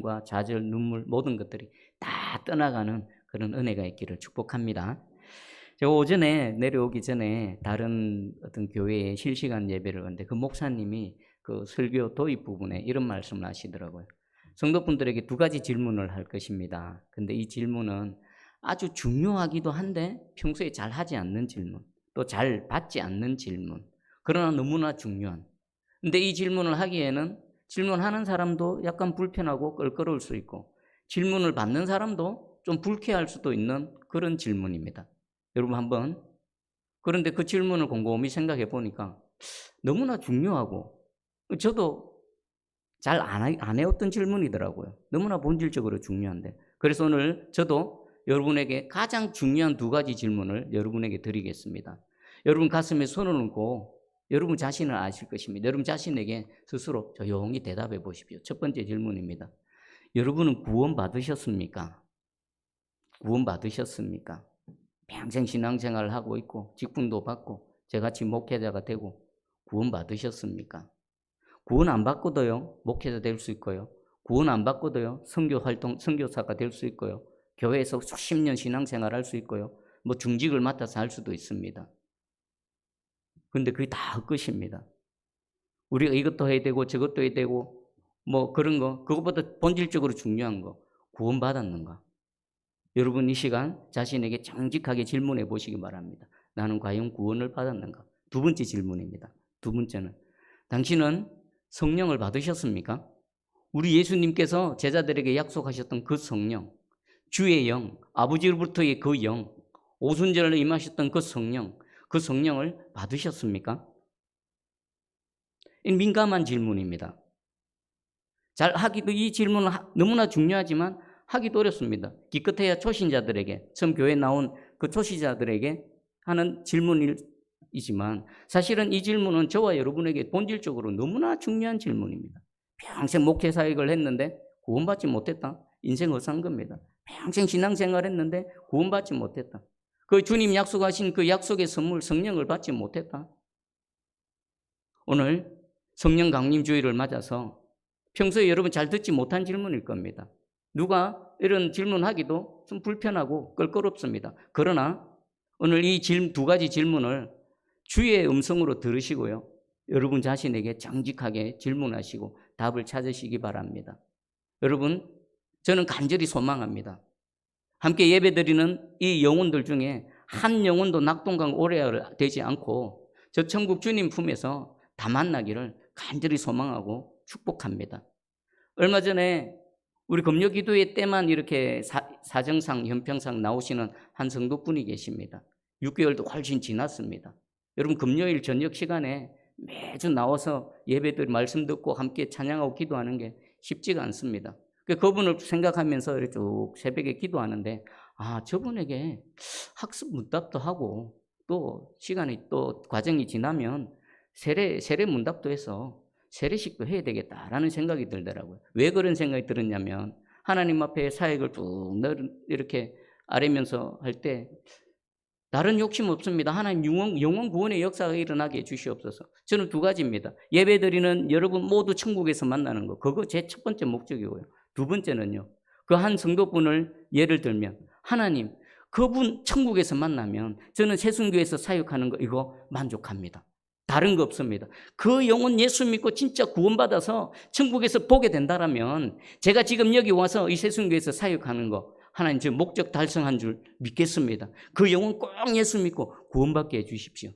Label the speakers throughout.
Speaker 1: 과 좌절, 눈물 모든 것들이 다 떠나가는 그런 은혜가 있기를 축복합니다. 제가 오전에 내려오기 전에 다른 어떤 교회에 실시간 예배를 하는데 그 목사님이 그 설교 도입 부분에 이런 말씀을 하시더라고요. 성도분들에게 두 가지 질문을 할 것입니다. 근데 이 질문은 아주 중요하기도 한데 평소에 잘 하지 않는 질문, 또 잘 받지 않는 질문, 그러나 너무나 중요한. 근데 이 질문을 하기에는 질문하는 사람도 약간 불편하고 껄끄러울 수 있고 질문을 받는 사람도 좀 불쾌할 수도 있는 그런 질문입니다. 여러분 한번 그런데 그 질문을 곰곰이 생각해 보니까 너무나 중요하고 저도 잘 안 해왔던 질문이더라고요. 너무나 본질적으로 중요한데. 그래서 오늘 저도 여러분에게 가장 중요한 두 가지 질문을 여러분에게 드리겠습니다. 여러분 가슴에 손을 얹고 여러분 자신을 아실 것입니다. 여러분 자신에게 스스로 조용히 대답해 보십시오. 첫 번째 질문입니다. 여러분은 구원받으셨습니까? 구원받으셨습니까? 평생 신앙생활을 하고 있고 직분도 받고 저같이 목회자가 되고 구원받으셨습니까? 구원 안 받고도요 목회자 될 수 있고요. 구원 안 받고도요 선교사가 될 수 있고요. 교회에서 수십 년 신앙생활 할 수 있고요. 뭐 중직을 맡아서 할 수도 있습니다. 그런데 그게 다 헛것입니다. 우리가 이것도 해야 되고 저것도 해야 되고 뭐 그런 거, 그것보다 본질적으로 중요한 거, 구원받았는가? 여러분 이 시간 자신에게 정직하게 질문해 보시기 바랍니다. 나는 과연 구원을 받았는가? 두 번째 질문입니다. 두 번째는 당신은 성령을 받으셨습니까? 우리 예수님께서 제자들에게 약속하셨던 그 성령, 주의 영, 아버지로부터의 그 영, 오순절에 임하셨던 그 성령, 그 성령을 받으셨습니까? 이 민감한 질문입니다. 잘 하기도 이 질문은 너무나 중요하지만 하기도 어렵습니다. 기껏해야 초신자들에게, 처음 교회에 나온 그 초신자들에게 하는 질문이지만 사실은 이 질문은 저와 여러분에게 본질적으로 너무나 중요한 질문입니다. 평생 목회 사역을 했는데 구원받지 못했다. 인생 헛산 겁니다. 평생 신앙생활 했는데 구원받지 못했다. 그 주님 약속하신 그 약속의 선물 성령을 받지 못했다. 오늘 성령 강림 주일을 맞아서 평소에 여러분 잘 듣지 못한 질문일 겁니다. 누가 이런 질문하기도 좀 불편하고 껄끄럽습니다. 그러나 오늘 이 두 가지 질문을 주의 음성으로 들으시고요. 여러분 자신에게 정직하게 질문하시고 답을 찾으시기 바랍니다. 여러분, 저는 간절히 소망합니다. 함께 예배드리는 이 영혼들 중에 한 영혼도 낙동강 오래가 되지 않고 저 천국 주님 품에서 다 만나기를 간절히 소망하고 축복합니다. 얼마 전에 우리 금요기도회 때만 이렇게 사정상 형평상 나오시는 한 성도분이 계십니다. 6개월도 훨씬 지났습니다. 여러분 금요일 저녁 시간에 매주 나와서 예배들 말씀 듣고 함께 찬양하고 기도하는 게 쉽지가 않습니다. 그분을 생각하면서 이렇게 쭉 새벽에 기도하는데 저분에게 학습 문답도 하고 또 시간이 또 과정이 지나면 세례 문답도 해서 세례식도 해야 되겠다라는 생각이 들더라고요. 왜 그런 생각이 들었냐면 하나님 앞에 사역을 쭉 이렇게 아뢰면서 할 때 다른 욕심 없습니다. 하나님 영원 구원의 역사가 일어나게 해주시옵소서. 저는 두 가지입니다. 예배드리는 여러분 모두 천국에서 만나는 거, 그거 제 첫 번째 목적이고요. 두 번째는요, 그 한 성도분을 예를 들면 하나님 그분 천국에서 만나면 저는 새순교에서 사역하는 거 이거 만족합니다. 다른 거 없습니다. 그 영혼 예수 믿고 진짜 구원받아서 천국에서 보게 된다면 제가 지금 여기 와서 이 새순교에서 사역하는 거 하나님 저 목적 달성한 줄 믿겠습니다. 그 영혼 꼭 예수 믿고 구원받게 해주십시오.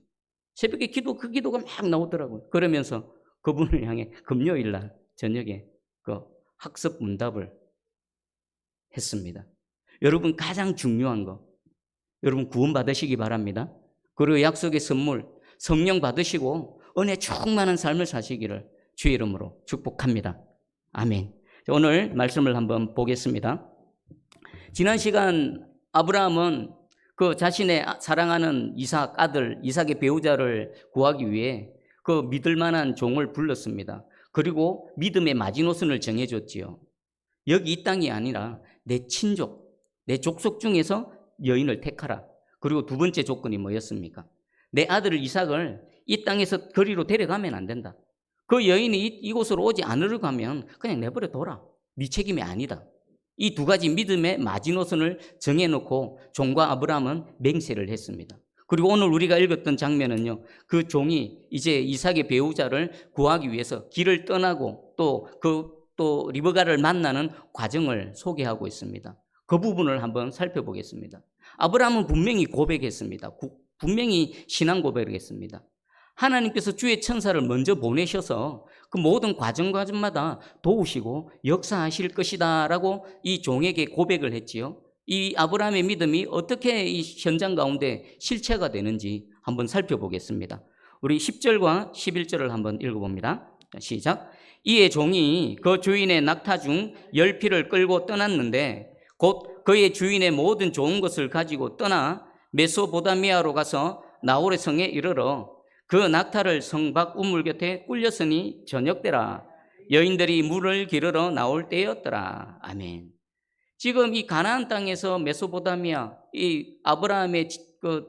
Speaker 1: 새벽에 그 기도가 막 나오더라고요. 그러면서 그분을 향해 금요일 날 저녁에 그 학습 문답을 했습니다. 여러분 가장 중요한 거, 여러분 구원받으시기 바랍니다. 그리고 약속의 선물 성령 받으시고 은혜 충만한 삶을 사시기를 주의 이름으로 축복합니다. 아멘. 오늘 말씀을 한번 보겠습니다. 지난 시간 아브라함은 그 자신의 사랑하는 이삭 아들 이삭의 배우자를 구하기 위해 그 믿을 만한 종을 불렀습니다. 그리고 믿음의 마지노선을 정해줬지요. 여기 이 땅이 아니라 내 친족, 내 족속 중에서 여인을 택하라. 그리고 두 번째 조건이 뭐였습니까? 내 아들 이삭을 이 땅에서 거리로 데려가면 안 된다. 그 여인이 이곳으로 오지 않으려고 하면 그냥 내버려 둬라. 네 책임이 아니다. 이 두 가지 믿음의 마지노선을 정해놓고 종과 아브라함은 맹세를 했습니다. 그리고 오늘 우리가 읽었던 장면은요, 그 종이 이제 이삭의 배우자를 구하기 위해서 길을 떠나고 또 리브가를 만나는 과정을 소개하고 있습니다. 그 부분을 한번 살펴보겠습니다. 아브라함은 분명히 고백했습니다. 분명히 신앙 고백을 했습니다. 하나님께서 주의 천사를 먼저 보내셔서 그 모든 과정마다 도우시고 역사하실 것이다 라고 이 종에게 고백을 했지요. 이 아브라함의 믿음이 어떻게 이 현장 가운데 실체가 되는지 한번 살펴보겠습니다. 우리 10절과 11절을 한번 읽어봅니다. 시작. 이에 종이 그 주인의 낙타 중 10匹를 끌고 떠났는데 곧 그의 주인의 모든 좋은 것을 가지고 떠나 메소보다미아로 가서 나홀의 성에 이르러 그 낙타를 성 밖 우물 곁에 꿀렸으니 저녁때라. 여인들이 물을 기르러 나올 때였더라. 아멘. 지금 이 가나안 땅에서 메소보다미아, 이 아브라함의 그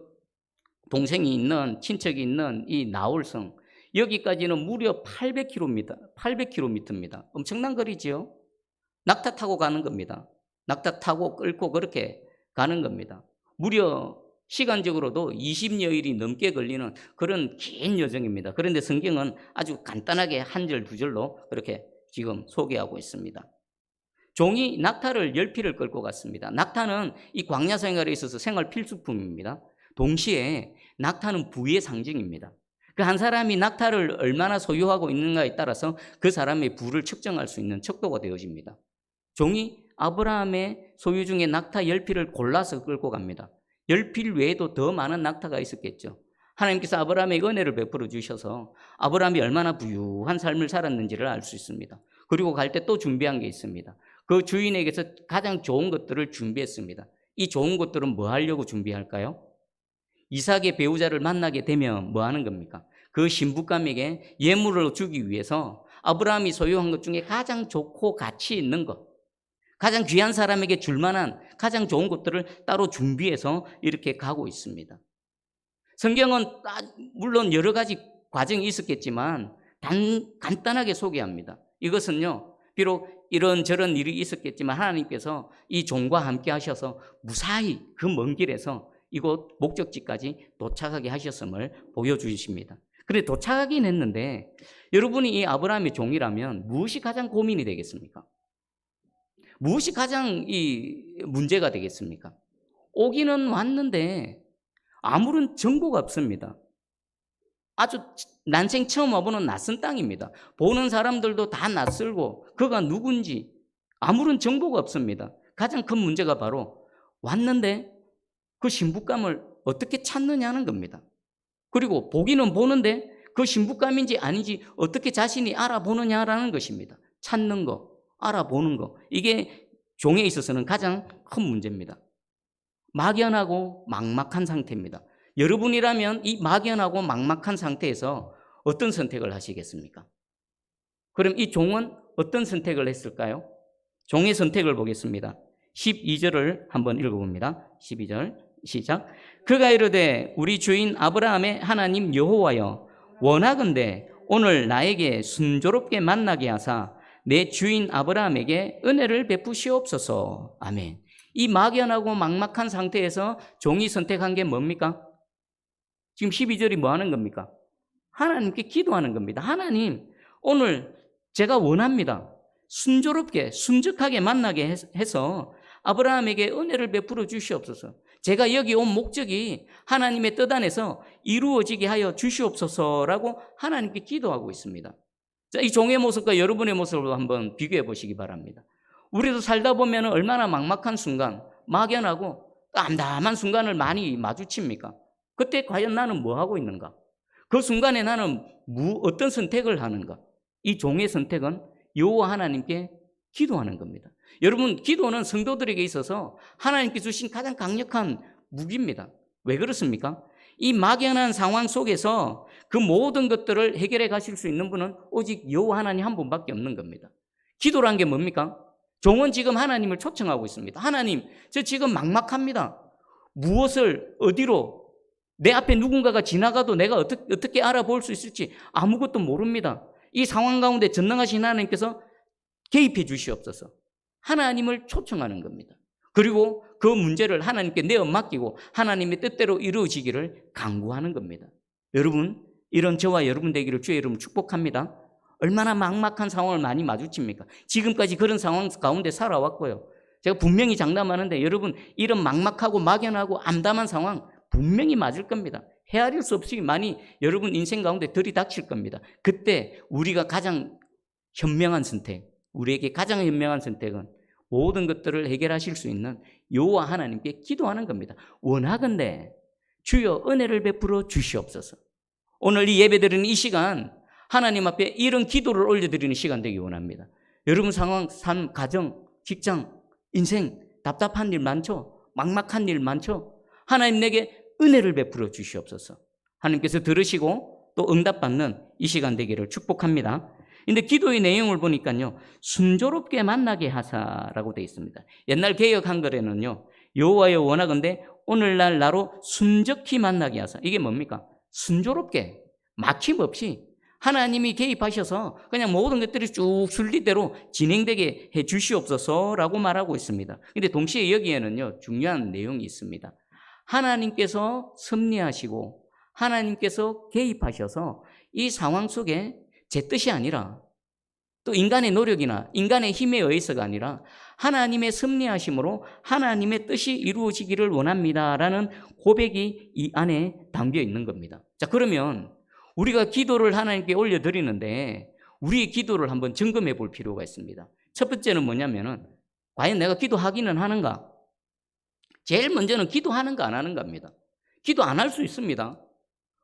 Speaker 1: 동생이 있는, 친척이 있는 이 나홀성, 여기까지는 무려 800km입니다. 엄청난 거리지요. 낙타 타고 가는 겁니다. 낙타 타고 끌고 그렇게 가는 겁니다. 무려 시간적으로도 20여일이 넘게 걸리는 그런 긴 여정입니다. 그런데 성경은 아주 간단하게 한 절, 두 절로 그렇게 지금 소개하고 있습니다. 종이 낙타를 10匹를 끌고 갔습니다. 낙타는 이 광야 생활에 있어서 생활 필수품입니다. 동시에 낙타는 부의 상징입니다. 그 한 사람이 낙타를 얼마나 소유하고 있는가에 따라서 그 사람의 부를 측정할 수 있는 척도가 되어집니다. 종이 아브라함의 소유 중에 낙타 10匹를 골라서 끌고 갑니다. 10匹 외에도 더 많은 낙타가 있었겠죠. 하나님께서 아브라함에게 은혜를 베풀어 주셔서 아브라함이 얼마나 부유한 삶을 살았는지를 알 수 있습니다. 그리고 갈 때 또 준비한 게 있습니다. 그 주인에게서 가장 좋은 것들을 준비했습니다. 이 좋은 것들은 뭐 하려고 준비할까요? 이삭의 배우자를 만나게 되면 뭐 하는 겁니까? 그 신부감에게 예물을 주기 위해서 아브라함이 소유한 것 중에 가장 좋고 가치 있는 것, 가장 귀한 사람에게 줄 만한 가장 좋은 것들을 따로 준비해서 이렇게 가고 있습니다. 성경은 물론 여러 가지 과정이 있었겠지만 간단하게 소개합니다. 이것은요, 비록 이런저런 일이 있었겠지만 하나님께서 이 종과 함께 하셔서 무사히 그 먼 길에서 이곳 목적지까지 도착하게 하셨음을 보여주십니다. 그런데 도착하긴 했는데 여러분이 이 아브라함의 종이라면 무엇이 가장 고민이 되겠습니까? 무엇이 가장 이 문제가 되겠습니까? 오기는 왔는데 아무런 정보가 없습니다. 아주 난생 처음 와보는 낯선 땅입니다. 보는 사람들도 다 낯설고 그가 누군지 아무런 정보가 없습니다. 가장 큰 문제가 바로 왔는데 그 신부감을 어떻게 찾느냐는 겁니다. 그리고 보기는 보는데 그 신부감인지 아닌지 어떻게 자신이 알아보느냐라는 것입니다. 찾는 거, 알아보는 거, 이게 종에 있어서는 가장 큰 문제입니다. 막연하고 막막한 상태입니다. 여러분이라면 이 막연하고 막막한 상태에서 어떤 선택을 하시겠습니까? 그럼 이 종은 어떤 선택을 했을까요? 종의 선택을 보겠습니다. 12절을 한번 읽어봅니다. 12절 시작. 그가 이르되 우리 주인 아브라함의 하나님 여호와여, 원하건대 오늘 나에게 순조롭게 만나게 하사 내 주인 아브라함에게 은혜를 베푸시옵소서. 아멘. 이 막연하고 막막한 상태에서 종이 선택한 게 뭡니까? 지금 12절이 뭐 하는 겁니까? 하나님께 기도하는 겁니다. 하나님, 오늘 제가 원합니다. 순조롭게, 순적하게 만나게 해서 아브라함에게 은혜를 베풀어 주시옵소서. 제가 여기 온 목적이 하나님의 뜻 안에서 이루어지게 하여 주시옵소서라고 하나님께 기도하고 있습니다. 자, 이 종의 모습과 여러분의 모습을 한번 비교해 보시기 바랍니다. 우리도 살다 보면 얼마나 막막한 순간, 막연하고 암담한 순간을 많이 마주칩니까? 그때 과연 나는 뭐 하고 있는가? 그 순간에 나는 어떤 선택을 하는가? 이 종의 선택은 여호와 하나님께 기도하는 겁니다. 여러분, 기도는 성도들에게 있어서 하나님께 주신 가장 강력한 무기입니다. 왜 그렇습니까? 이 막연한 상황 속에서 그 모든 것들을 해결해 가실 수 있는 분은 오직 여호와 하나님 한 분밖에 없는 겁니다. 기도란 게 뭡니까? 종은 지금 하나님을 초청하고 있습니다. 하나님, 저 지금 막막합니다. 무엇을 어디로 내 앞에 누군가가 지나가도 내가 어떻게 알아볼 수 있을지 아무것도 모릅니다. 이 상황 가운데 전능하신 하나님께서 개입해 주시옵소서. 하나님을 초청하는 겁니다. 그리고 그 문제를 하나님께 내어 맡기고 하나님의 뜻대로 이루어지기를 간구하는 겁니다. 여러분, 이런 저와 여러분 되기를 주의 이름으로 축복합니다. 얼마나 막막한 상황을 많이 마주칩니까? 지금까지 그런 상황 가운데 살아왔고요. 제가 분명히 장담하는데 여러분, 이런 막막하고 막연하고 암담한 상황 분명히 맞을 겁니다. 헤아릴 수 없이 많이 여러분 인생 가운데 들이닥칠 겁니다. 그때 우리가 가장 현명한 선택, 우리에게 가장 현명한 선택은 모든 것들을 해결하실 수 있는 여호와 하나님께 기도하는 겁니다. 원하건대 주여 은혜를 베풀어 주시옵소서. 오늘 이 예배드리는 이 시간 하나님 앞에 이런 기도를 올려드리는 시간 되기 원합니다. 여러분 상황, 삶, 가정, 직장, 인생 답답한 일 많죠? 막막한 일 많죠? 하나님 내게 은혜를 베풀어 주시옵소서. 하나님께서 들으시고 또 응답받는 이 시간 되기를 축복합니다. 근데 기도의 내용을 보니까요, 순조롭게 만나게 하사라고 되어 있습니다. 옛날 개역 한글에는요, 여호와여 원하건대 오늘날 나로 순적히 만나게 하사. 이게 뭡니까? 순조롭게, 막힘없이 하나님이 개입하셔서 그냥 모든 것들이 쭉 순리대로 진행되게 해 주시옵소서라고 말하고 있습니다. 근데 동시에 여기에는요, 중요한 내용이 있습니다. 하나님께서 섭리하시고 하나님께서 개입하셔서 이 상황 속에 제 뜻이 아니라 또 인간의 노력이나 인간의 힘에 의해서가 아니라 하나님의 섭리하심으로 하나님의 뜻이 이루어지기를 원합니다라는 고백이 이 안에 담겨 있는 겁니다. 자, 그러면 우리가 기도를 하나님께 올려드리는데 우리의 기도를 한번 점검해 볼 필요가 있습니다. 첫 번째는 뭐냐면은 과연 내가 기도하기는 하는가? 제일 먼저는 기도하는가 안 하는가입니다. 기도 안 할 수 있습니다.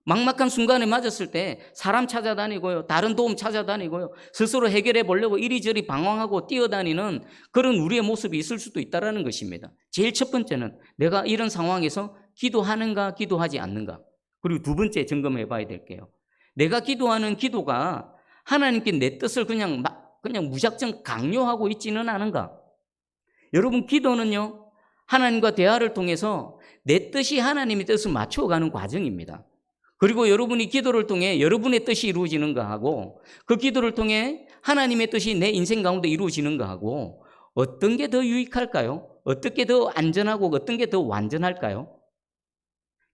Speaker 1: 막막한 순간에 맞았을 때 사람 찾아다니고요, 다른 도움 찾아다니고요, 스스로 해결해 보려고 이리저리 방황하고 뛰어다니는 그런 우리의 모습이 있을 수도 있다는 것입니다. 제일 첫 번째는 내가 이런 상황에서 기도하는가 기도하지 않는가. 그리고 두 번째 점검해 봐야 될게요. 내가 기도하는 기도가 하나님께 내 뜻을 그냥 무작정 강요하고 있지는 않은가. 여러분, 기도는요, 하나님과 대화를 통해서 내 뜻이 하나님의 뜻을 맞춰가는 과정입니다. 그리고 여러분이 기도를 통해 여러분의 뜻이 이루어지는가 하고 그 기도를 통해 하나님의 뜻이 내 인생 가운데 이루어지는가 하고 어떤 게 더 유익할까요? 어떻게 더 안전하고 어떤 게 더 완전할까요?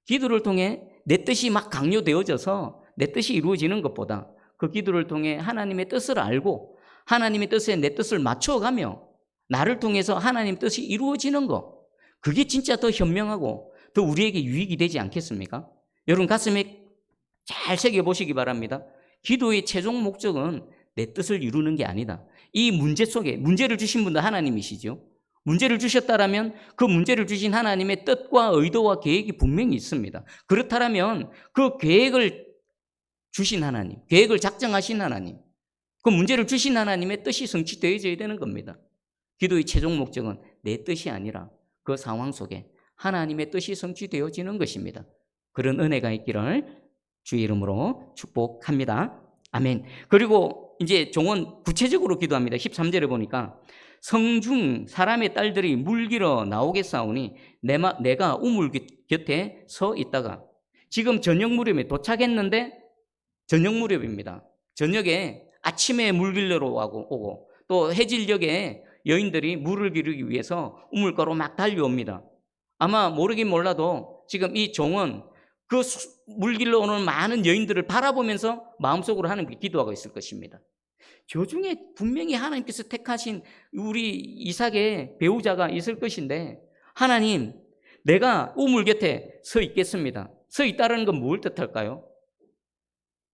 Speaker 1: 기도를 통해 내 뜻이 막 강요되어져서 내 뜻이 이루어지는 것보다 그 기도를 통해 하나님의 뜻을 알고 하나님의 뜻에 내 뜻을 맞춰가며 나를 통해서 하나님 뜻이 이루어지는 것, 그게 진짜 더 현명하고 더 우리에게 유익이 되지 않겠습니까? 여러분 가슴에 잘 새겨보시기 바랍니다. 기도의 최종 목적은 내 뜻을 이루는 게 아니다. 이 문제 속에 문제를 주신 분도 하나님이시죠. 문제를 주셨다라면 그 문제를 주신 하나님의 뜻과 의도와 계획이 분명히 있습니다. 그렇다면 그 계획을 주신 하나님, 계획을 작정하신 하나님, 그 문제를 주신 하나님의 뜻이 성취되어져야 되는 겁니다. 기도의 최종 목적은 내 뜻이 아니라 그 상황 속에 하나님의 뜻이 성취되어지는 것입니다. 그런 은혜가 있기를 주의 이름으로 축복합니다. 아멘. 그리고 이제 종은 구체적으로 기도합니다. 13절에 보니까 성중 사람의 딸들이 물기러 나오겠사오니 내가 우물 곁에 서 있다가, 지금 저녁 무렵에 도착했는데 저녁 무렵입니다. 저녁에 아침에 물 길러러 오고 또 해질녘에 여인들이 물을 기르기 위해서 우물가로 막 달려옵니다. 아마 모르긴 몰라도 지금 이 종은 그 물 길러 오는 많은 여인들을 바라보면서 마음속으로 하는 기도하고 있을 것입니다. 저 중에 분명히 하나님께서 택하신 우리 이삭의 배우자가 있을 것인데, 하나님, 내가 우물 곁에 서 있겠습니다. 서 있다는 건 뭘 뜻할까요?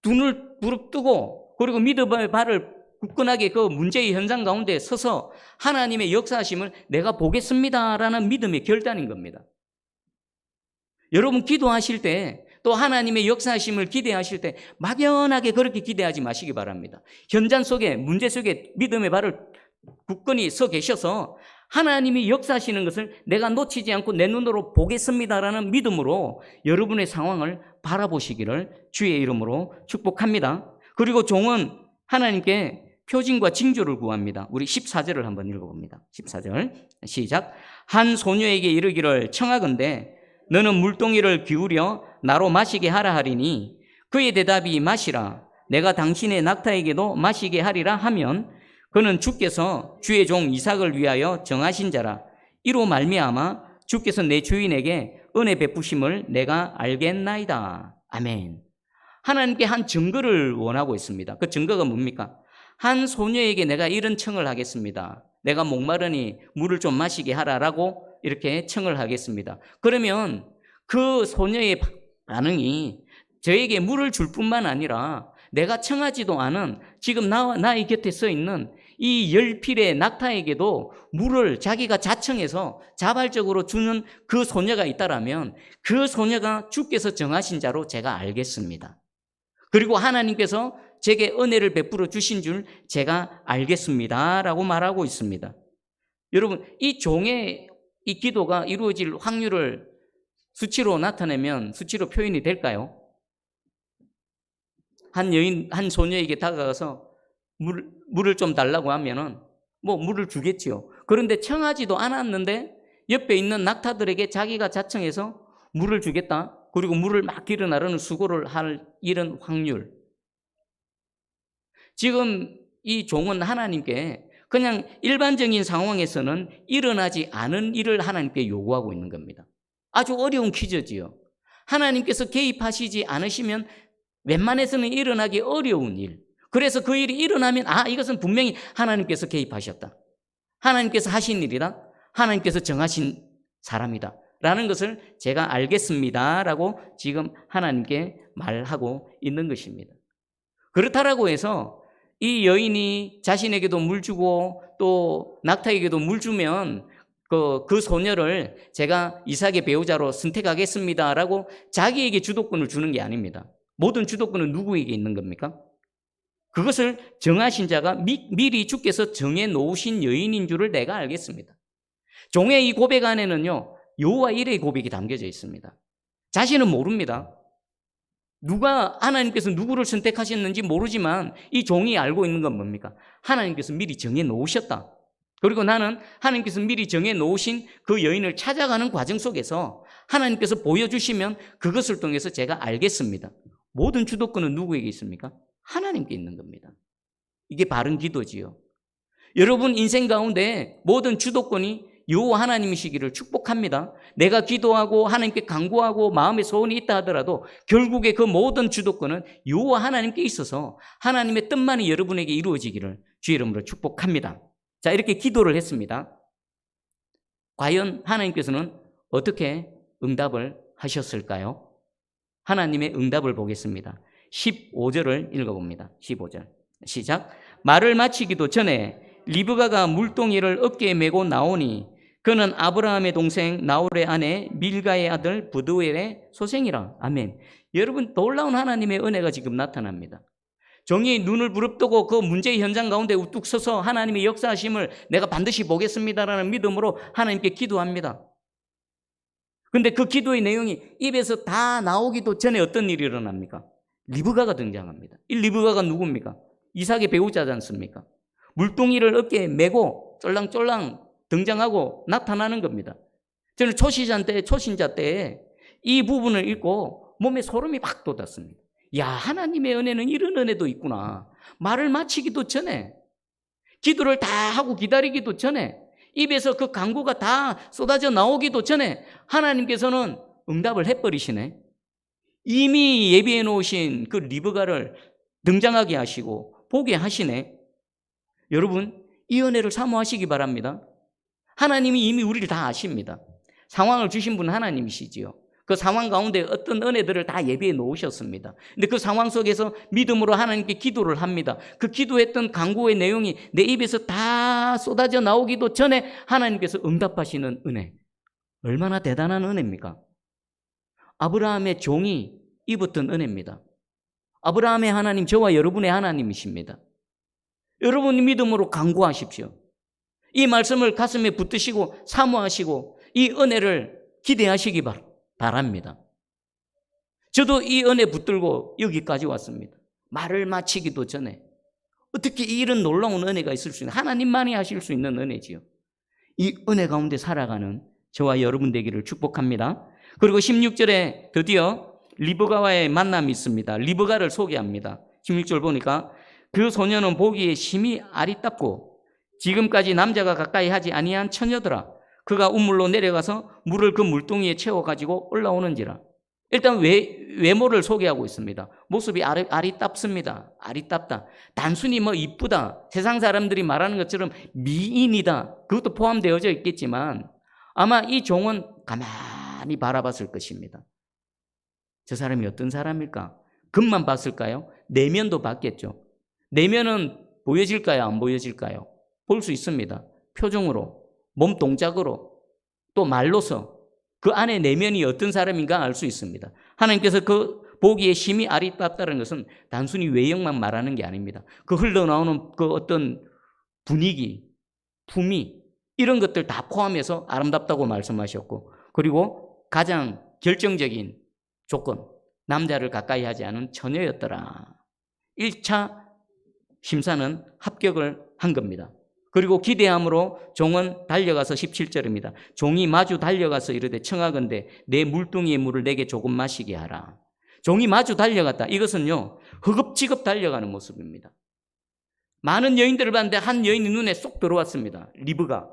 Speaker 1: 눈을 부릅뜨고 그리고 믿음의 발을 굳건하게 그 문제의 현장 가운데 서서 하나님의 역사하심을 내가 보겠습니다라는 믿음의 결단인 겁니다. 여러분 기도하실 때 또 하나님의 역사하심을 기대하실 때 막연하게 그렇게 기대하지 마시기 바랍니다. 현장 속에 문제 속에 믿음의 발을 굳건히 서 계셔서 하나님이 역사하시는 것을 내가 놓치지 않고 내 눈으로 보겠습니다라는 믿음으로 여러분의 상황을 바라보시기를 주의 이름으로 축복합니다. 그리고 종은 하나님께 표징과 징조를 구합니다. 우리 14절을 한번 읽어봅니다. 14절 시작. 한 소녀에게 이르기를 청하건대 너는 물동이를 기울여 나로 마시게 하라 하리니 그의 대답이 마시라 내가 당신의 낙타에게도 마시게 하리라 하면 그는 주께서 주의 종 이삭을 위하여 정하신 자라. 이로 말미암아 주께서 내 주인에게 은혜 베푸심을 내가 알겠나이다. 아멘. 하나님께 한 증거를 원하고 있습니다. 그 증거가 뭡니까? 한 소녀에게 내가 이런 청을 하겠습니다. 내가 목마르니 물을 좀 마시게 하라라고 이렇게 청을 하겠습니다. 그러면 그 소녀의 반응이 저에게 물을 줄 뿐만 아니라 내가 청하지도 않은 지금 나의 곁에 서 있는 이 10필의 낙타에게도 물을 자기가 자청해서 자발적으로 주는 그 소녀가 있다라면 그 소녀가 주께서 정하신 자로 제가 알겠습니다. 그리고 하나님께서 제게 은혜를 베풀어 주신 줄 제가 알겠습니다 라고 말하고 있습니다. 여러분, 이 종의 이 기도가 이루어질 확률을 수치로 나타내면 수치로 표현이 될까요? 한 소녀에게 다가가서 물을 좀 달라고 하면은 뭐 물을 주겠지요. 그런데 청하지도 않았는데 옆에 있는 낙타들에게 자기가 자청해서 물을 주겠다. 그리고 물을 막 길어 나르는 수고를 할 이런 확률. 지금 이 종은 하나님께 그냥 일반적인 상황에서는 일어나지 않은 일을 하나님께 요구하고 있는 겁니다. 아주 어려운 퀴즈지요. 하나님께서 개입하시지 않으시면 웬만해서는 일어나기 어려운 일. 그래서 그 일이 일어나면 이것은 분명히 하나님께서 개입하셨다. 하나님께서 하신 일이다. 하나님께서 정하신 사람이다. 라는 것을 제가 알겠습니다. 라고 지금 하나님께 말하고 있는 것입니다. 그렇다라고 해서 이 여인이 자신에게도 물 주고 또 낙타에게도 물 주면 그 소녀를 제가 이삭의 배우자로 선택하겠습니다. 라고 자기에게 주도권을 주는 게 아닙니다. 모든 주도권은 누구에게 있는 겁니까? 그것을 정하신 자가 미리 주께서 정해 놓으신 여인인 줄을 내가 알겠습니다. 종의 이 고백 안에는요, 여호와 일의 고백이 담겨져 있습니다. 자신은 모릅니다. 하나님께서 누구를 선택하셨는지 모르지만 이 종이 알고 있는 건 뭡니까? 하나님께서 미리 정해 놓으셨다. 그리고 나는 하나님께서 미리 정해 놓으신 그 여인을 찾아가는 과정 속에서 하나님께서 보여주시면 그것을 통해서 제가 알겠습니다. 모든 주도권은 누구에게 있습니까? 하나님께 있는 겁니다. 이게 바른 기도지요. 여러분 인생 가운데 모든 주도권이 여호와 하나님이시기를 축복합니다. 내가 기도하고 하나님께 간구하고 마음의 소원이 있다 하더라도 결국에 그 모든 주도권은 여호와 하나님께 있어서 하나님의 뜻만이 여러분에게 이루어지기를 주의 이름으로 축복합니다. 자, 이렇게 기도를 했습니다. 과연 하나님께서는 어떻게 응답을 하셨을까요? 하나님의 응답을 보겠습니다. 15절을 읽어봅니다. 15절 시작. 말을 마치기도 전에 리브가가 물동이를 어깨에 메고 나오니 그는 아브라함의 동생 나홀의 아내 밀가의 아들 부두엘의 소생이라. 아멘. 여러분, 놀라운 하나님의 은혜가 지금 나타납니다. 종이 눈을 부릅뜨고 그 문제의 현장 가운데 우뚝 서서 하나님의 역사하심을 내가 반드시 보겠습니다라는 믿음으로 하나님께 기도합니다. 근데 그 기도의 내용이 입에서 다 나오기도 전에 어떤 일이 일어납니까? 리브가가 등장합니다. 이 리브가가 누굽니까? 이삭의 배우자지 않습니까? 물동이를 어깨에 메고 쫄랑쫄랑 등장하고 나타나는 겁니다. 저는 초신자 때에 이 부분을 읽고 몸에 소름이 막 돋았습니다. 야, 하나님의 은혜는 이런 은혜도 있구나. 말을 마치기도 전에, 기도를 다 하고 기다리기도 전에, 입에서 그 간구가 다 쏟아져 나오기도 전에 하나님께서는 응답을 해버리시네. 이미 예비해 놓으신 그 리브가를 등장하게 하시고 보게 하시네. 여러분, 이 은혜를 사모하시기 바랍니다. 하나님이 이미 우리를 다 아십니다. 상황을 주신 분은 하나님이시지요. 그 상황 가운데 어떤 은혜들을 다 예비해 놓으셨습니다. 근데 그 상황 속에서 믿음으로 하나님께 기도를 합니다. 그 기도했던 간구의 내용이 내 입에서 다 쏟아져 나오기도 전에 하나님께서 응답하시는 은혜. 얼마나 대단한 은혜입니까? 아브라함의 종이 입었던 은혜입니다. 아브라함의 하나님, 저와 여러분의 하나님이십니다. 여러분이 믿음으로 간구하십시오. 이 말씀을 가슴에 붙드시고 사모하시고 이 은혜를 기대하시기 바랍니다. 저도 이 은혜 붙들고 여기까지 왔습니다. 말을 마치기도 전에 어떻게 이런 놀라운 은혜가 있을 수 있는, 하나님만이 하실 수 있는 은혜지요. 이 은혜 가운데 살아가는 저와 여러분 되기를 축복합니다. 그리고 16절에 드디어 리브가와의 만남이 있습니다. 리브가를 소개합니다. 16절 보니까 그 소녀는 보기에 심히 아리답고 지금까지 남자가 가까이 하지 아니한 처녀더라. 그가 우물로 내려가서 물을 그 물동이에 채워가지고 올라오는지라. 일단 외모를 소개하고 있습니다. 모습이 아리답습니다. 아리답다. 단순히 뭐 이쁘다, 세상 사람들이 말하는 것처럼 미인이다, 그것도 포함되어져 있겠지만 아마 이 종은 가만히 바라봤을 것입니다. 저 사람이 어떤 사람일까? 겉만 봤을까요? 내면도 봤겠죠. 내면은 보여질까요? 안 보여질까요? 볼 수 있습니다. 표정으로, 몸 동작으로, 또 말로서 그 안에 내면이 어떤 사람인가 알 수 있습니다. 하나님께서 그 보기에 심히 아리답다는 것은 단순히 외형만 말하는 게 아닙니다. 그 흘러나오는 그 어떤 분위기, 품위, 이런 것들 다 포함해서 아름답다고 말씀하셨고, 그리고 가장 결정적인 조건, 남자를 가까이 하지 않은 처녀였더라. 1차 심사는 합격을 한 겁니다. 그리고 기대함으로 종은 달려가서 17절입니다. 종이 마주 달려가서 이르되 청하건대 내 물동이의 물을 내게 조금 마시게 하라. 종이 마주 달려갔다. 이것은요, 허겁지겁 달려가는 모습입니다. 많은 여인들을 봤는데 한 여인이 눈에 쏙 들어왔습니다. 리브가.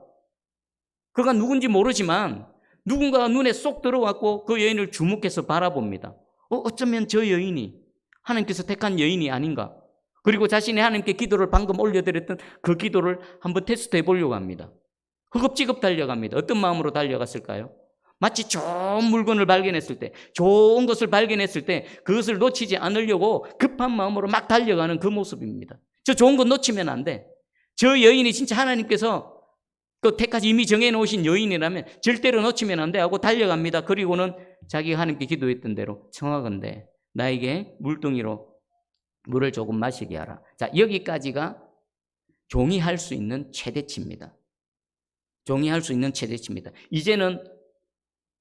Speaker 1: 그가 누군지 모르지만 누군가가 눈에 쏙 들어왔고 그 여인을 주목해서 바라봅니다. 어쩌면 저 여인이 하나님께서 택한 여인이 아닌가. 그리고 자신이 하나님께 기도를 방금 올려드렸던 그 기도를 한번 테스트해 보려고 합니다. 허겁지겁 달려갑니다. 어떤 마음으로 달려갔을까요? 마치 좋은 물건을 발견했을 때, 좋은 것을 발견했을 때 그것을 놓치지 않으려고 급한 마음으로 막 달려가는 그 모습입니다. 저 좋은 거 놓치면 안 돼. 저 여인이 진짜 하나님께서 그 택까지 이미 정해놓으신 여인이라면 절대로 놓치면 안 돼 하고 달려갑니다. 그리고는 자기가 하나님께 기도했던 대로 청하건대 나에게 물동이로 물을 조금 마시게 하라. 자, 여기까지가 종이 할 수 있는 최대치입니다. 종이 할 수 있는 최대치입니다. 이제는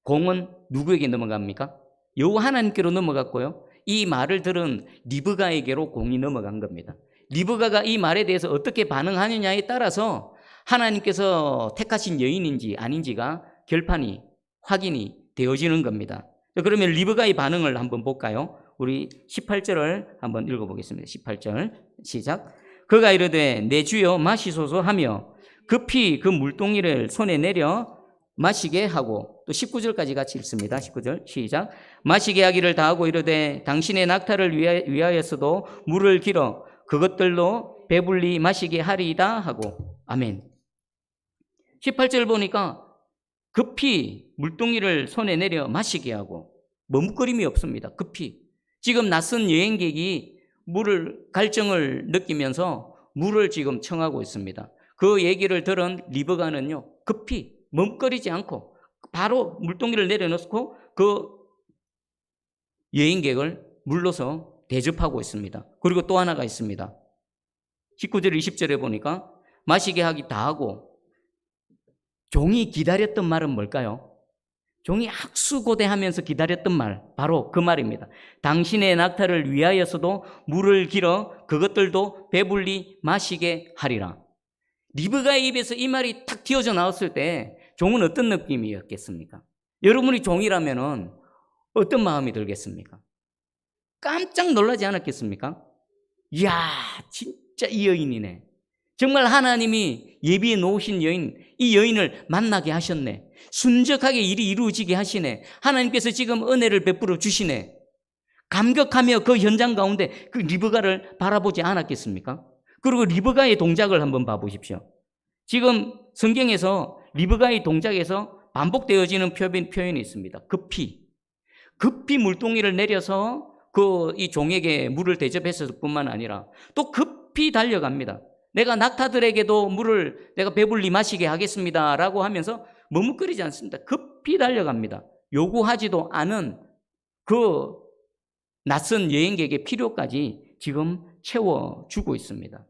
Speaker 1: 공은 누구에게 넘어갑니까? 여호와 하나님께로 넘어갔고요. 이 말을 들은 리브가에게로 공이 넘어간 겁니다. 리브가가 이 말에 대해서 어떻게 반응하느냐에 따라서 하나님께서 택하신 여인인지 아닌지가 결판이 확인이 되어지는 겁니다. 그러면 리브가의 반응을 한번 볼까요? 우리 18절을 한번 읽어보겠습니다. 18절 시작. 그가 이르되 내 주여 마시소서 하며 급히 그 물동이를 손에 내려 마시게 하고, 또 19절까지 같이 읽습니다. 19절 시작. 마시게 하기를 다하고 이르되 당신의 낙타를 위하여서도 물을 길어 그것들로 배불리 마시게 하리이다 하고. 아멘. 18절 보니까 급히 물동이를 손에 내려 마시게 하고, 머뭇거림이 없습니다. 급히. 지금 낯선 여행객이 갈증을 느끼면서 물을 지금 청하고 있습니다. 그 얘기를 들은 리브가는요, 급히 머뭇거리지 않고 바로 물동이를 내려놓고 그 여행객을 물러서 대접하고 있습니다. 그리고 또 하나가 있습니다. 19절 20절에 보니까 마시게 하기 다 하고, 종이 기다렸던 말은 뭘까요? 종이 학수고대하면서 기다렸던 말, 바로 그 말입니다. 당신의 낙타를 위하여서도 물을 길어 그것들도 배불리 마시게 하리라. 리브가의 입에서 이 말이 탁 튀어져 나왔을 때 종은 어떤 느낌이었겠습니까? 여러분이 종이라면 어떤 마음이 들겠습니까? 깜짝 놀라지 않았겠습니까? 이야, 진짜 이 여인이네. 정말 하나님이 예비해 놓으신 여인, 이 여인을 만나게 하셨네. 순적하게 일이 이루어지게 하시네. 하나님께서 지금 은혜를 베풀어 주시네. 감격하며 그 현장 가운데 그 리브가를 바라보지 않았겠습니까? 그리고 리브가의 동작을 한번 봐보십시오. 지금 성경에서 리브가의 동작에서 반복되어지는 표현이 있습니다. 급히 물동이를 내려서 이 종에게 물을 대접했을 뿐만 아니라 또 급히 달려갑니다. 내가 낙타들에게도 물을 내가 배불리 마시게 하겠습니다 라고 하면서 머뭇거리지 않습니다. 급히 달려갑니다. 요구하지도 않은 그 낯선 여행객의 필요까지 지금 채워주고 있습니다.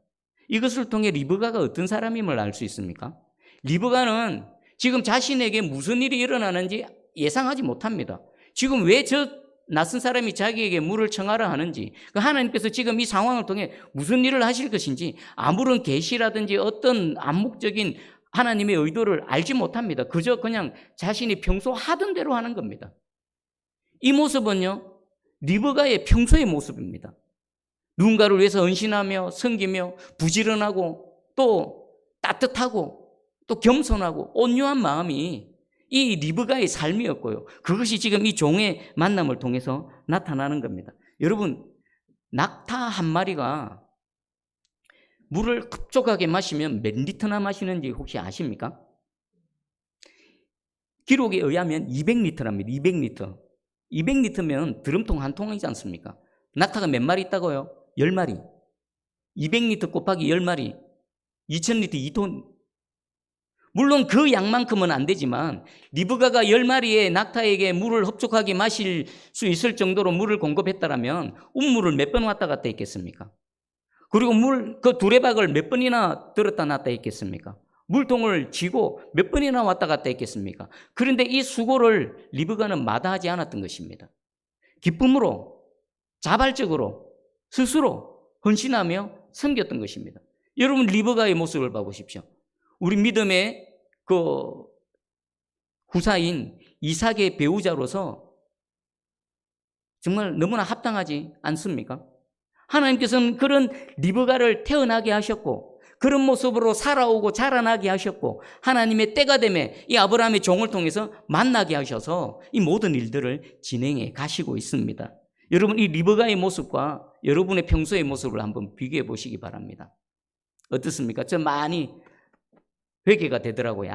Speaker 1: 이것을 통해 리브가가 어떤 사람임을 알 수 있습니까? 리브가는 지금 자신에게 무슨 일이 일어나는지 예상하지 못합니다. 지금 왜 저 낯선 사람이 자기에게 물을 청하라 하는지, 하나님께서 지금 이 상황을 통해 무슨 일을 하실 것인지 아무런 계시라든지 어떤 암묵적인 하나님의 의도를 알지 못합니다. 그저 그냥 자신이 평소 하던 대로 하는 겁니다. 이 모습은요, 리브가의 평소의 모습입니다. 누군가를 위해서 헌신하며 섬기며 부지런하고 또 따뜻하고 또 겸손하고 온유한 마음이 이 리브가의 삶이었고요. 그것이 지금 이 종의 만남을 통해서 나타나는 겁니다. 여러분, 낙타 한 마리가 물을 급속하게 마시면 몇 리터나 마시는지 혹시 아십니까? 기록에 의하면 200리터랍니다. 200리터. 200리터면 드럼통 한 통이지 않습니까? 낙타가 몇 마리 있다고요? 10마리. 200리터 곱하기 10마리. 2000리터 2톤. 물론 그 양만큼은 안 되지만 리브가가 10마리의 낙타에게 물을 흡족하게 마실 수 있을 정도로 물을 공급했다라면 운물을 몇 번 왔다 갔다 했겠습니까? 그리고 그 두레박을 몇 번이나 들었다 놨다 했겠습니까? 물통을 쥐고 몇 번이나 왔다 갔다 했겠습니까? 그런데 이 수고를 리브가는 마다하지 않았던 것입니다. 기쁨으로, 자발적으로, 스스로 헌신하며 섬겼던 것입니다. 여러분, 리브가의 모습을 봐보십시오. 우리 믿음의 그 후사인 이삭의 배우자로서 정말 너무나 합당하지 않습니까? 하나님께서는 그런 리브가를 태어나게 하셨고 그런 모습으로 살아오고 자라나게 하셨고 하나님의 때가 되매 이 아브라함의 종을 통해서 만나게 하셔서 이 모든 일들을 진행해 가시고 있습니다. 여러분, 이 리브가의 모습과 여러분의 평소의 모습을 한번 비교해 보시기 바랍니다. 어떻습니까? 저 많이 회개가 되더라고요.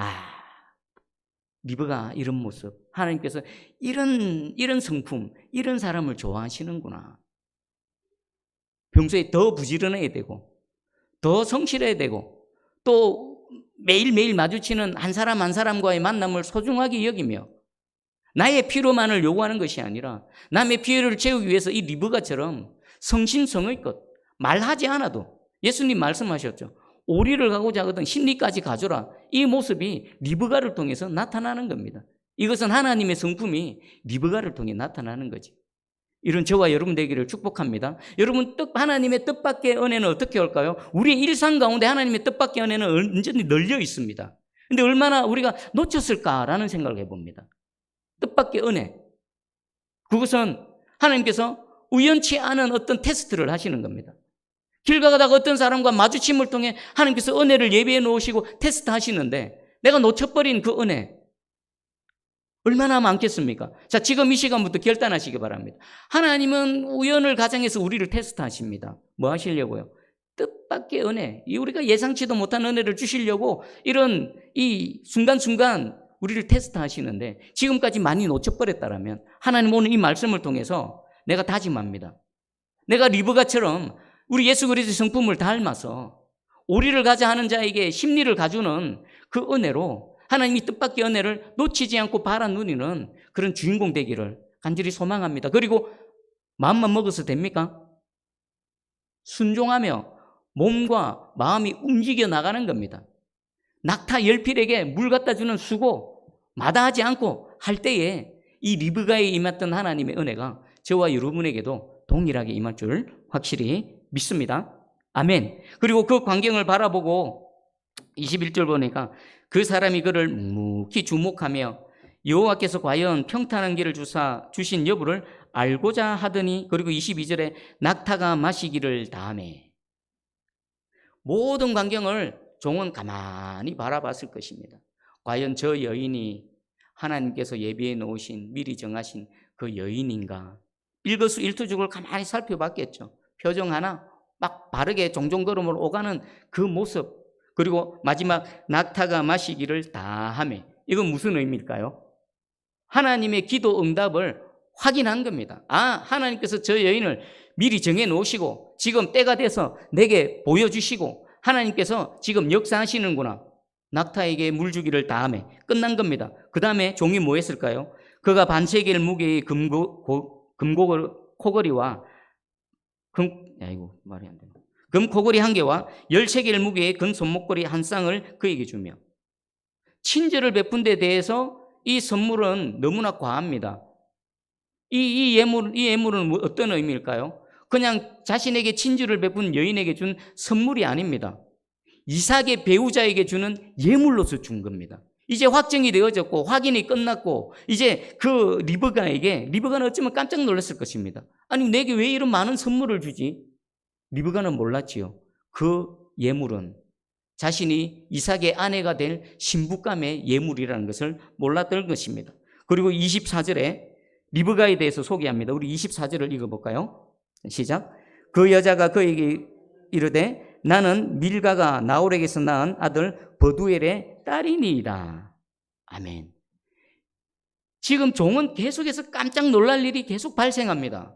Speaker 1: 리브가 이런 모습, 하나님께서 이런 성품, 이런 사람을 좋아하시는구나. 평소에 더 부지런해야 되고 더 성실해야 되고 또 매일매일 마주치는 한 사람 한 사람과의 만남을 소중하게 여기며 나의 필요만을 요구하는 것이 아니라 남의 필요를 채우기 위해서 이 리브가처럼 성심성의껏 말하지 않아도 예수님 말씀하셨죠. 오리를 가고자 하거든 십리까지 가져라. 이 모습이 리브가를 통해서 나타나는 겁니다. 이것은 하나님의 성품이 리브가를 통해 나타나는 거지. 이런 저와 여러분 되기를 축복합니다. 여러분, 하나님의 뜻밖의 은혜는 어떻게 올까요? 우리의 일상 가운데 하나님의 뜻밖의 은혜는 언제든지 널려 있습니다. 그런데 얼마나 우리가 놓쳤을까라는 생각을 해봅니다. 뜻밖의 은혜. 그것은 하나님께서 우연치 않은 어떤 테스트를 하시는 겁니다. 길 가다가 어떤 사람과 마주침을 통해 하나님께서 은혜를 예비해 놓으시고 테스트 하시는데 내가 놓쳐버린 그 은혜 얼마나 많겠습니까? 자, 지금 이 시간부터 결단하시기 바랍니다. 하나님은 우연을 가장해서 우리를 테스트하십니다. 뭐 하시려고요? 뜻밖의 은혜, 우리가 예상치도 못한 은혜를 주시려고 이런 이 순간순간 우리를 테스트하시는데 지금까지 많이 놓쳐버렸다라면 하나님 오늘 이 말씀을 통해서 내가 다짐합니다. 내가 리브가처럼 우리 예수 그리스도의 성품을 닮아서 오리를 가자 하는 자에게 심리를 가주는 그 은혜로 하나님이 뜻밖의 은혜를 놓치지 않고 바라 누리는 그런 주인공 되기를 간절히 소망합니다. 그리고 마음만 먹어서 됩니까? 순종하며 몸과 마음이 움직여 나가는 겁니다. 낙타 10필에게 물 갖다 주는 수고 마다하지 않고 할 때에 이 리브가에 임했던 하나님의 은혜가 저와 여러분에게도 동일하게 임할 줄 확실히 믿습니다. 아멘. 그리고 그 광경을 바라보고 21절 보니까 그 사람이 그를 묵묵히 주목하며 여호와께서 과연 평탄한 길을 주신 여부를 알고자 하더니 그리고 22절에 낙타가 마시기를 다하매 모든 광경을 종은 가만히 바라봤을 것입니다. 과연 저 여인이 하나님께서 예비해 놓으신 미리 정하신 그 여인인가? 일거수일투족을 가만히 살펴봤겠죠. 표정 하나 막 바르게 종종걸음으로 오가는 그 모습 그리고 마지막 낙타가 마시기를 다하매 이건 무슨 의미일까요? 하나님의 기도 응답을 확인한 겁니다. 하나님께서 저 여인을 미리 정해 놓으시고 지금 때가 돼서 내게 보여주시고 하나님께서 지금 역사하시는구나. 낙타에게 물 주기를 다하매 끝난 겁니다. 그 다음에 종이 뭐 했을까요? 그가 반세겔 무게의 금코거리와 금코거리 한 개와 10세겔 무게의 금 손목걸이 한 쌍을 그에게 주며 친절을 베푼 데 대해서 이 선물은 너무나 과합니다. 이 예물은 어떤 의미일까요? 그냥 자신에게 친절을 베푼 여인에게 준 선물이 아닙니다. 이삭의 배우자에게 주는 예물로서 준 겁니다. 이제 확정이 되어졌고 확인이 끝났고 이제 그 리브가는 어쩌면 깜짝 놀랐을 것입니다. 아니 내게 왜 이런 많은 선물을 주지? 리브가는 몰랐지요. 그 예물은 자신이 이삭의 아내가 될 신부감의 예물이라는 것을 몰랐던 것입니다. 그리고 24절에 리브가에 대해서 소개합니다. 우리 24절을 읽어볼까요? 시작. 그 여자가 그에게 이르되 나는 밀가가 나홀에게서 낳은 아들 버두엘의 딸이니이다. 아멘. 지금 종은 계속해서 깜짝 놀랄 일이 계속 발생합니다.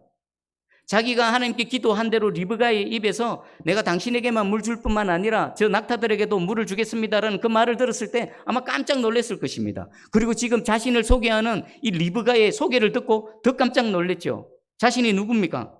Speaker 1: 자기가 하나님께 기도한 대로 리브가의 입에서 내가 당신에게만 물 줄 뿐만 아니라 저 낙타들에게도 물을 주겠습니다라는 그 말을 들었을 때 아마 깜짝 놀랐을 것입니다. 그리고 지금 자신을 소개하는 이 리브가의 소개를 듣고 더 깜짝 놀랐죠. 자신이 누굽니까?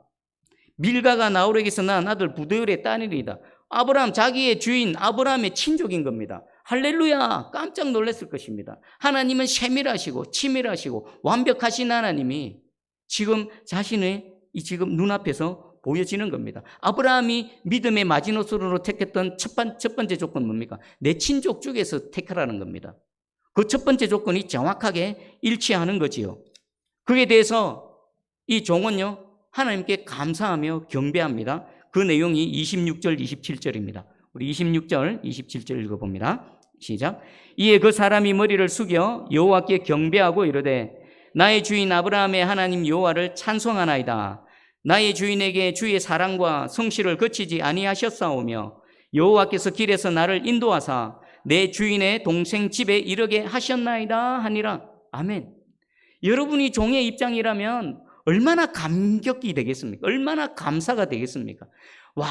Speaker 1: 밀가가 나홀에게서 낳은 아들 부드엘의 딸이다. 아브라함, 자기의 주인 아브라함의 친족인 겁니다. 할렐루야! 깜짝 놀랐을 것입니다. 하나님은 세밀하시고 치밀하시고 완벽하신 하나님이 지금 자신의 이 지금 눈앞에서 보여지는 겁니다. 아브라함이 믿음의 마지노선으로 택했던 첫 번째 조건은 뭡니까? 내 친족 중에서 택하라는 겁니다. 그 첫 번째 조건이 정확하게 일치하는 거지요. 그에 대해서 이 종은요, 하나님께 감사하며 경배합니다. 그 내용이 26절, 27절입니다. 우리 26절, 27절 읽어봅니다. 시작. 이에 그 사람이 머리를 숙여 여호와께 경배하고 이르되 나의 주인 아브라함의 하나님 여호와를 찬송하나이다. 나의 주인에게 주의 사랑과 성실을 거치지 아니하셨사오며 여호와께서 길에서 나를 인도하사 내 주인의 동생 집에 이르게 하셨나이다 하니라. 아멘. 여러분이 종의 입장이라면 얼마나 감격이 되겠습니까? 얼마나 감사가 되겠습니까? 와,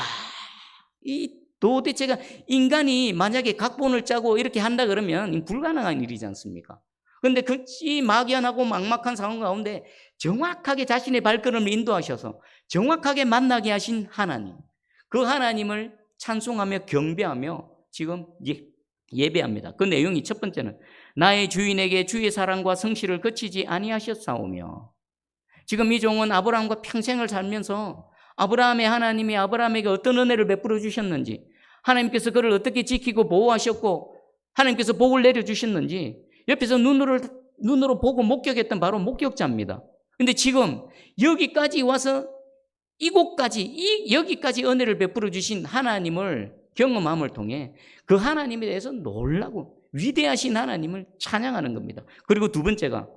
Speaker 1: 이 도대체가 인간이 만약에 각본을 짜고 이렇게 한다 그러면 불가능한 일이지 않습니까? 그런데 이 막연하고 막막한 상황 가운데 정확하게 자신의 발걸음을 인도하셔서 정확하게 만나게 하신 하나님, 그 하나님을 찬송하며 경배하며 지금 예배합니다. 그 내용이 첫 번째는 나의 주인에게 주의 사랑과 성실을 거치지 아니하셨사오며, 지금 이 종은 아브라함과 평생을 살면서 아브라함의 하나님이 아브라함에게 어떤 은혜를 베풀어 주셨는지, 하나님께서 그를 어떻게 지키고 보호하셨고 하나님께서 복을 내려주셨는지 옆에서 눈으로 보고 목격했던 바로 목격자입니다. 근데 지금 여기까지 와서 여기까지 은혜를 베풀어 주신 하나님을 경험함을 통해 그 하나님에 대해서 놀라고 위대하신 하나님을 찬양하는 겁니다. 그리고 두 번째가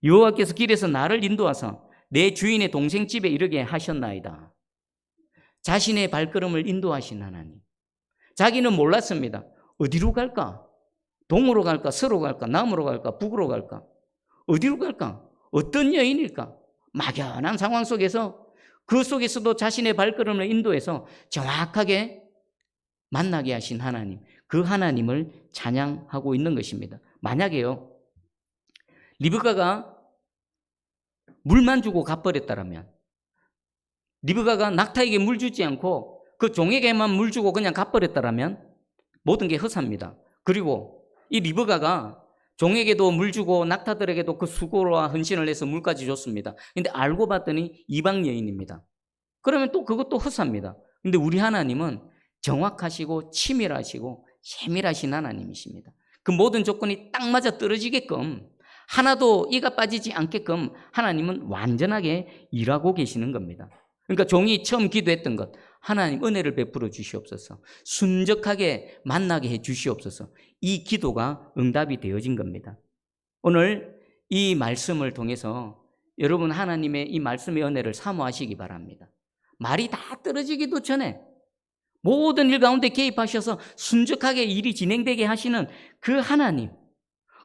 Speaker 1: 여호와께서 길에서 나를 인도하사 내 주인의 동생 집에 이르게 하셨나이다. 자신의 발걸음을 인도하신 하나님. 자기는 몰랐습니다. 어디로 갈까? 동으로 갈까? 서로 갈까? 남으로 갈까? 북으로 갈까? 어디로 갈까? 어떤 여인일까? 막연한 상황 속에서 그 속에서도 자신의 발걸음을 인도해서 정확하게 만나게 하신 하나님, 그 하나님을 찬양하고 있는 것입니다. 만약에요, 리브가가 물만 주고 갚버렸다면, 리브가가 낙타에게 물 주지 않고 그 종에게만 물 주고 그냥 갚버렸다면 모든 게 허사입니다. 그리고 이 리브가가 종에게도 물 주고 낙타들에게도 그 수고와 헌신을 해서 물까지 줬습니다. 근데 알고 봤더니 이방 여인입니다. 그러면 또 그것도 허사입니다. 근데 우리 하나님은 정확하시고 치밀하시고 세밀하신 하나님이십니다. 그 모든 조건이 딱 맞아 떨어지게끔, 하나도 이가 빠지지 않게끔 하나님은 완전하게 일하고 계시는 겁니다. 그러니까 종이 처음 기도했던 것, 하나님 은혜를 베풀어 주시옵소서, 순적하게 만나게 해 주시옵소서, 이 기도가 응답이 되어진 겁니다. 오늘 이 말씀을 통해서 여러분 하나님의 이 말씀의 은혜를 사모하시기 바랍니다. 말이 다 떨어지기도 전에 모든 일 가운데 개입하셔서 순적하게 일이 진행되게 하시는 그 하나님,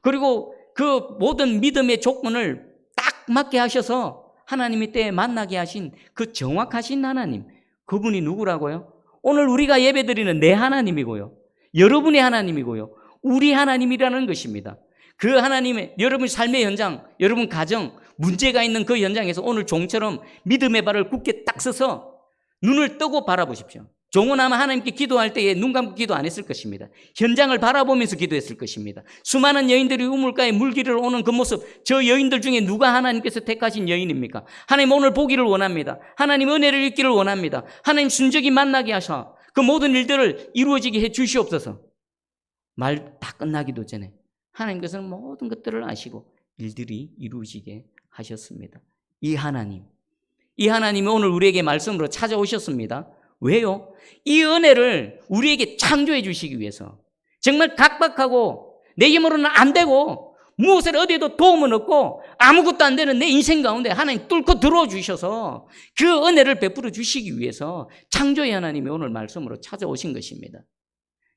Speaker 1: 그리고 그 모든 믿음의 조건을 딱 맞게 하셔서 하나님이 때에 만나게 하신 그 정확하신 하나님, 그분이 누구라고요? 오늘 우리가 예배드리는 내 하나님이고요, 여러분의 하나님이고요, 우리 하나님이라는 것입니다. 그 하나님의 여러분 삶의 현장, 여러분 가정, 문제가 있는 그 현장에서 오늘 종처럼 믿음의 발을 굳게 딱 서서 눈을 뜨고 바라보십시오. 종은 아마 하나님께 기도할 때에 눈 감고 기도 안 했을 것입니다. 현장을 바라보면서 기도했을 것입니다. 수많은 여인들이 우물가에 물기를 오는 그 모습, 저 여인들 중에 누가 하나님께서 택하신 여인입니까? 하나님 오늘 보기를 원합니다. 하나님 은혜를 입기를 원합니다. 하나님 순적이 만나게 하셔 그 모든 일들을 이루어지게 해 주시옵소서. 말 다 끝나기도 전에 하나님께서는 모든 것들을 아시고 일들이 이루어지게 하셨습니다. 이 하나님이 오늘 우리에게 말씀으로 찾아오셨습니다. 왜요? 이 은혜를 우리에게 창조해 주시기 위해서. 정말 각박하고 내 힘으로는 안 되고 무엇을 어디에도 도움은 없고 아무것도 안 되는 내 인생 가운데 하나님 뚫고 들어와 주셔서 그 은혜를 베풀어 주시기 위해서 창조의 하나님이 오늘 말씀으로 찾아오신 것입니다.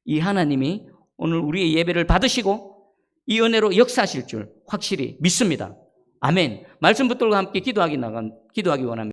Speaker 1: 이 하나님이 오늘 우리의 예배를 받으시고 이 은혜로 역사하실 줄 확실히 믿습니다. 아멘. 말씀 붙들고 함께 기도하기 원합니다.